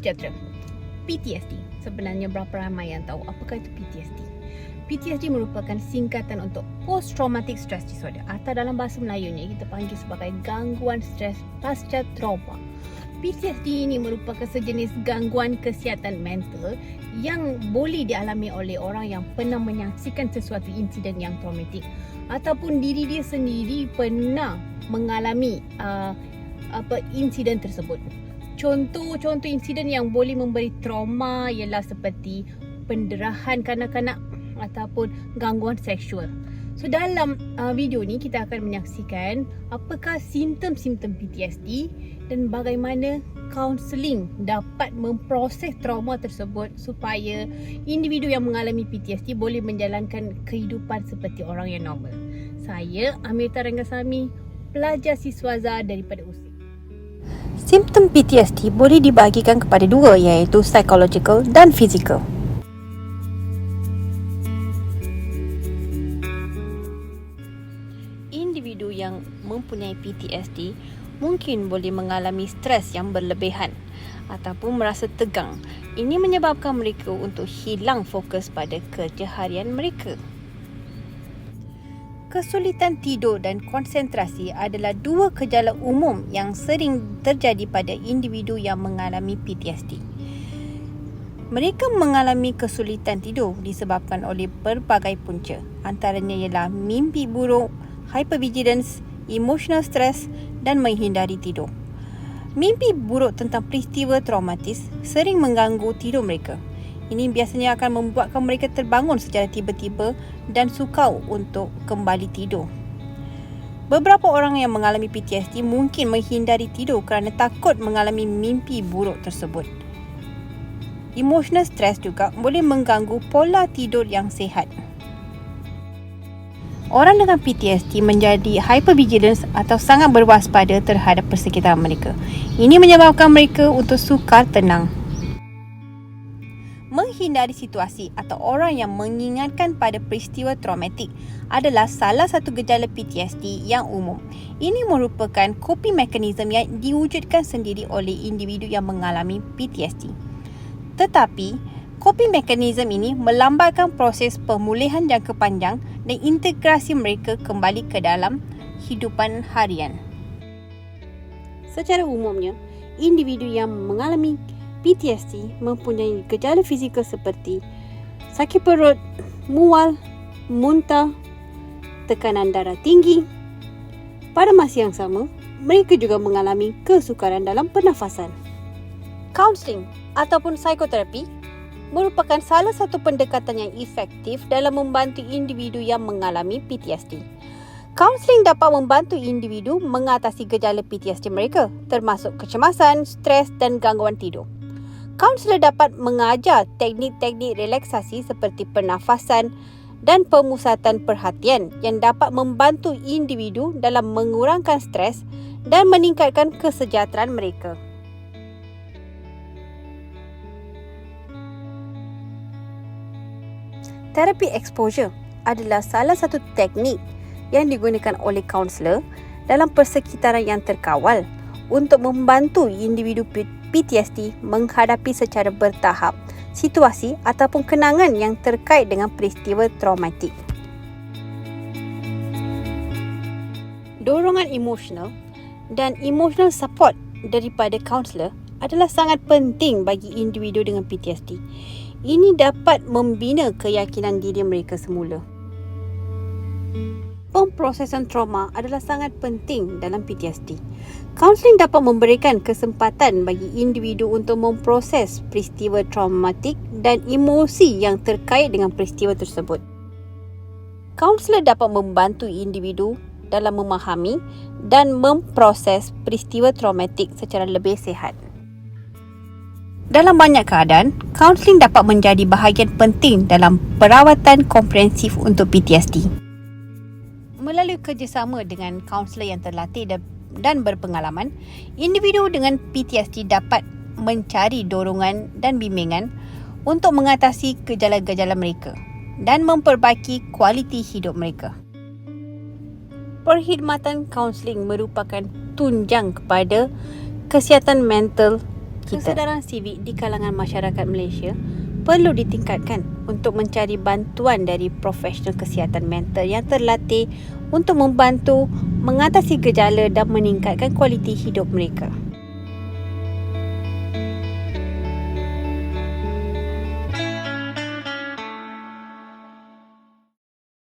sejahtera. PTSD, sebenarnya berapa ramai yang tahu apakah itu PTSD? PTSD merupakan singkatan untuk Post Traumatic Stress Disorder atau dalam bahasa Melayunya kita panggil sebagai gangguan stres pasca trauma. PTSD ini merupakan sejenis gangguan kesihatan mental yang boleh dialami oleh orang yang pernah menyaksikan sesuatu insiden yang traumatik ataupun diri dia sendiri pernah mengalami insiden tersebut. Contoh-contoh insiden yang boleh memberi trauma ialah seperti pendarahan kanak-kanak ataupun gangguan seksual. So dalam video ni kita akan menyaksikan apakah simptom-simptom PTSD dan bagaimana kaunseling dapat memproses trauma tersebut supaya individu yang mengalami PTSD boleh menjalankan kehidupan seperti orang yang normal. Saya Amrita Renggasamy, pelajar siswaza daripada USIK. Simptom PTSD boleh dibahagikan kepada dua, iaitu psychological dan physical. Individu yang mempunyai PTSD mungkin boleh mengalami stres yang berlebihan ataupun merasa tegang. Ini menyebabkan mereka untuk hilang fokus pada kerja harian mereka. Kesulitan tidur dan konsentrasi adalah dua gejala umum yang sering terjadi pada individu yang mengalami PTSD. Mereka mengalami kesulitan tidur disebabkan oleh berbagai punca. Antaranya ialah mimpi buruk, hypervigilance, emotional stress dan menghindari tidur. Mimpi buruk tentang peristiwa traumatis sering mengganggu tidur mereka. Ini biasanya akan membuatkan mereka terbangun secara tiba-tiba dan sukar untuk kembali tidur. Beberapa orang yang mengalami PTSD mungkin menghindari tidur kerana takut mengalami mimpi buruk tersebut. Emotional stress juga boleh mengganggu pola tidur yang sihat. Orang dengan PTSD menjadi hypervigilance atau sangat berwaspada terhadap persekitaran mereka. Ini menyebabkan mereka untuk sukar tenang. Menghindari situasi atau orang yang mengingatkan pada peristiwa traumatik adalah salah satu gejala PTSD yang umum. Ini merupakan coping mechanism yang diwujudkan sendiri oleh individu yang mengalami PTSD. Tetapi, coping mechanism ini melambatkan proses pemulihan jangka panjang dan integrasi mereka kembali ke dalam kehidupan harian. Secara umumnya, individu yang mengalami PTSD mempunyai gejala fizikal seperti sakit perut, mual, muntah, tekanan darah tinggi. Pada masa yang sama, mereka juga mengalami kesukaran dalam pernafasan. Kaunseling ataupun psikoterapi merupakan salah satu pendekatan yang efektif dalam membantu individu yang mengalami PTSD. Kaunseling dapat membantu individu mengatasi gejala PTSD mereka, termasuk kecemasan, stres dan gangguan tidur. Kaunselor dapat mengajar teknik-teknik relaksasi seperti pernafasan dan pemusatan perhatian yang dapat membantu individu dalam mengurangkan stres dan meningkatkan kesejahteraan mereka. Terapi exposure adalah salah satu teknik yang digunakan oleh kaunselor dalam persekitaran yang terkawal untuk membantu individu PTSD menghadapi secara bertahap situasi ataupun kenangan yang terkait dengan peristiwa traumatik. Dorongan emosional dan emotional support daripada kaunselor adalah sangat penting bagi individu dengan PTSD. Ini dapat membina keyakinan diri mereka semula. Pemprosesan trauma adalah sangat penting dalam PTSD. Kaunseling dapat memberikan kesempatan bagi individu untuk memproses peristiwa traumatik dan emosi yang terkait dengan peristiwa tersebut. Kaunselor dapat membantu individu dalam memahami dan memproses peristiwa traumatik secara lebih sihat. Dalam banyak keadaan, kaunseling dapat menjadi bahagian penting dalam perawatan komprehensif untuk PTSD. Melalui kerjasama dengan kaunselor yang terlatih dan berpengalaman, individu dengan PTSD dapat mencari dorongan dan bimbingan untuk mengatasi gejala-gejala mereka dan memperbaiki kualiti hidup mereka. Perkhidmatan kaunseling merupakan tunjang kepada kesihatan mental Kesedaran sivik di kalangan masyarakat Malaysia perlu ditingkatkan untuk mencari bantuan dari profesional kesihatan mental yang terlatih untuk membantu mengatasi gejala dan meningkatkan kualiti hidup mereka.